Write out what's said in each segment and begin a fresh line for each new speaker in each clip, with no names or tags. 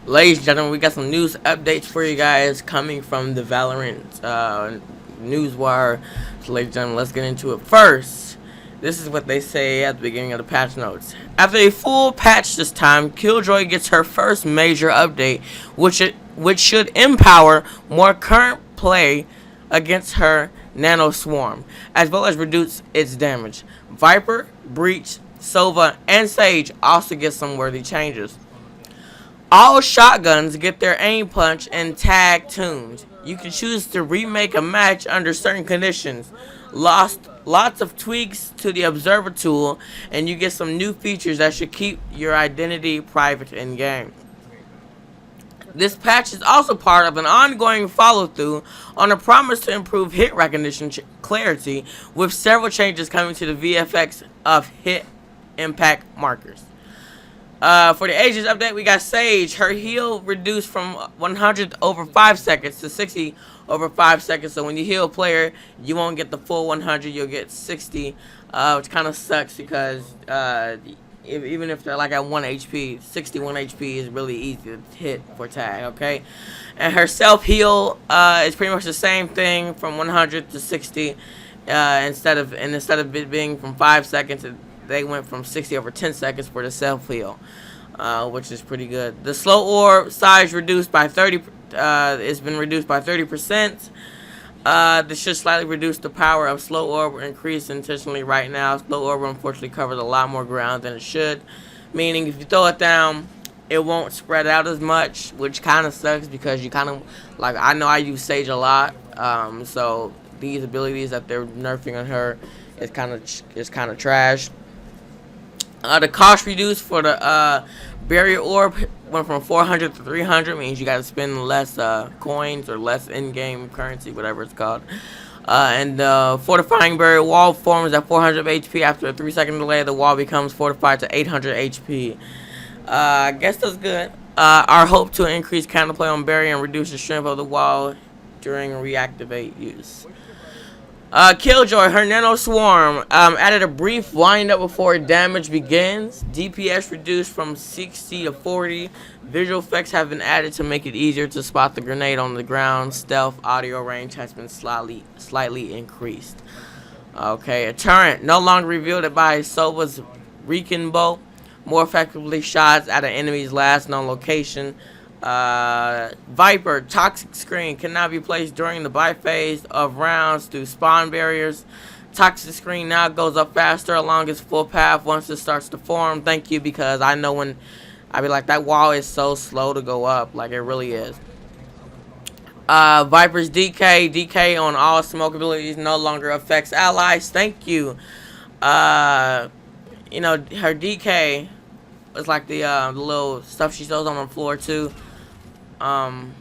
Ladies and gentlemen, we got some news updates for you guys coming from the Valorant news wire. So, ladies and gentlemen, let's get into it. First, this is what they say at the beginning of the patch notes. After a full patch this time, Killjoy gets her first major update, which should empower more current play against her Nano Swarm, as well as reduce its damage. Viper, Breach, Sova, and Sage also get some worthy changes. All shotguns get their aim punch and tag tunes. You can choose to remake a match under certain conditions. Lots of tweaks to the observer tool, and you get some new features that should keep your identity private in game. This patch is also part of an ongoing follow-through on a promise to improve hit recognition clarity, with several changes coming to the VFX of hit impact markers. For the Ages update, we got Sage. Her heal reduced from 100 over 5 seconds to 60 over 5 seconds. So when you heal a player, you won't get the full 100. You'll get 60, which kind of sucks because even if they're like at 1 HP, 61 HP is really easy to hit for tag, okay? And her self-heal is pretty much the same thing from 100 to 60. Instead of it being from 5 seconds, they went from 60 over 10 seconds for the self-heal, which is pretty good. The slow orb size reduced by 30. It's been reduced by 30%. This should slightly reduce the power of slow orb, increase intentionally right now. Slow orb unfortunately covers a lot more ground than it should, meaning if you throw it down, it won't spread out as much, which kind of sucks because you kind of, like, I know I use Sage a lot, so these abilities that they're nerfing on her is kind of trash. The cost reduced for the barrier orb went from 400 to 300, means you got to spend less coins or less in-game currency, whatever it's called. And fortifying barrier wall forms at 400 HP. After a 3-second delay, the wall becomes fortified to 800 HP. I guess that's good. Our hope to increase counterplay on barrier and reduce the strength of the wall during reactivate use. Killjoy, her Nano Swarm, added a brief wind-up before damage begins. DPS reduced from 60 to 40. Visual effects have been added to make it easier to spot the grenade on the ground. Stealth audio range has been slightly increased. Okay, a turret no longer revealed by Sova's Recon Bow. More effectively shots at an enemy's last known location. Viper toxic screen cannot be placed during the buy phase of rounds through spawn barriers. Toxic screen now goes up faster along its full path once it starts to form. Thank you, because I know when I be like, that wall is so slow to go up, like it really is. Viper's DK on all smoke abilities no longer affects allies. Thank you. You know, her DK is like the little stuff she throws on the floor too. So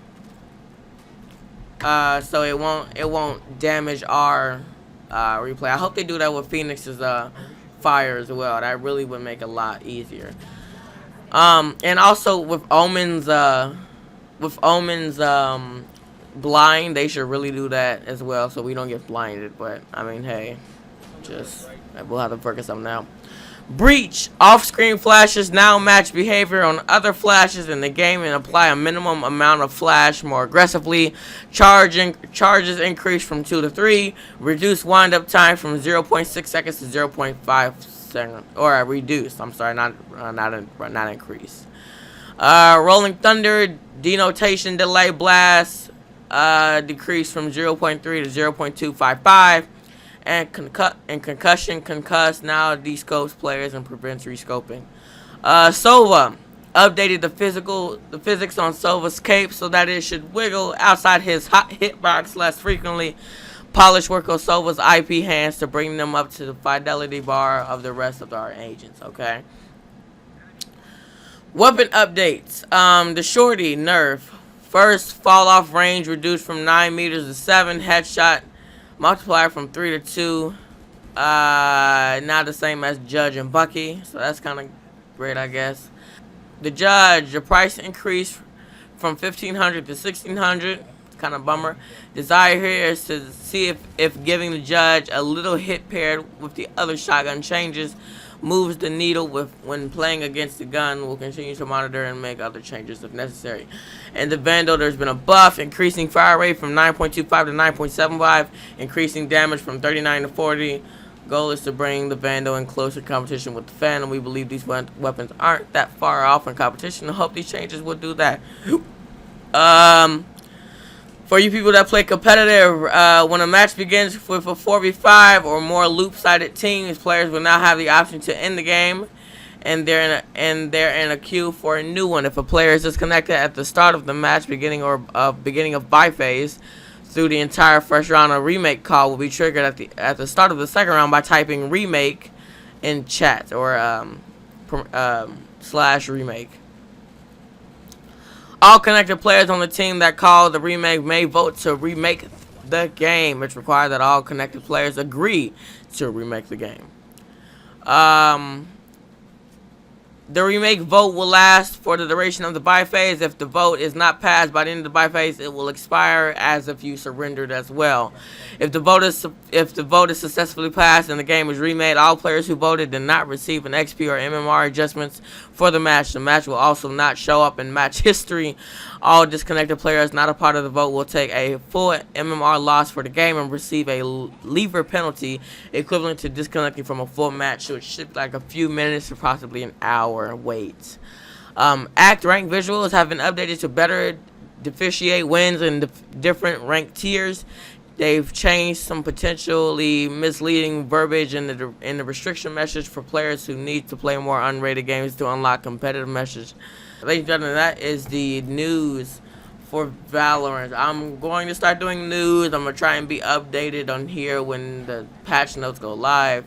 it won't damage our replay. I hope they do that with Phoenix's fire as well. That really would make it a lot easier. And also with Omen's blind, they should really do that as well, so we don't get blinded. But I mean, hey, we'll have to focus something now. Breach off-screen flashes now match behavior on other flashes in the game and apply a minimum amount of flash more aggressively. Charges increase from 2 to 3. Reduce wind-up time from 0.6 seconds to 0.5 seconds, or reduce. I'm sorry, not increase. Rolling Thunder denotation delay blast decreased from 0.3 to 0.255. And concussion concuss now descopes players and prevents rescoping. Sova updated the physics on Sova's cape so that it should wiggle outside his hot hitbox less frequently. Polish work on Sova's IP hands to bring them up to the fidelity bar of the rest of our agents. Okay. Weapon updates. The shorty nerf. First fall off range reduced from 9 meters to 7. Headshot multiplier from 3 to 2. Not the same as Judge and Bucky, so that's kind of great, I guess. The Judge, the price increased from 1,500 to 1,600. It's kind of bummer. Desire here is to see if giving the Judge a little hit paired with the other shotgun changes moves the needle when playing against the gun. We'll continue to monitor and make other changes if necessary. And the Vandal, there's been a buff, increasing fire rate from 9.25 to 9.75, increasing damage from 39 to 40. Goal is to bring the Vandal in closer competition with the Phantom. We believe these weapons aren't that far off in competition. I hope these changes will do that. For you people that play competitive, when a match begins with a 4v5 or more loop-sided teams, players will now have the option to end the game, and they're in a queue for a new one. If a player is disconnected at the start of the match, beginning of buy phase, through the entire first round, a remake call will be triggered at the start of the second round by typing remake in chat or /remake. All connected players on the team that call the remake may vote to remake the game. It's required that all connected players agree to remake the game. The remake vote will last for the duration of the buy phase. If the vote is not passed by the end of the buy phase, it will expire as if you surrendered as well. If the vote is successfully passed and the game is remade, all players who voted did not receive an XP or MMR adjustments for the match. The match will also not show up in match history. All disconnected players not a part of the vote will take a full MMR loss for the game and receive a leaver penalty equivalent to disconnecting from a full match, which should be like a few minutes to possibly an hour wait. Act rank visuals have been updated to better differentiate wins in different rank tiers. They've changed some potentially misleading verbiage in the restriction message for players who need to play more unrated games to unlock competitive message. Ladies and gentlemen, that is the news for Valorant. I'm going to start doing news. I'm going to try and be updated on here when the patch notes go live.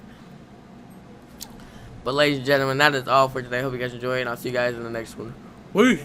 But ladies and gentlemen, that is all for today. Hope you guys enjoy it, and I'll see you guys in the next one. Peace.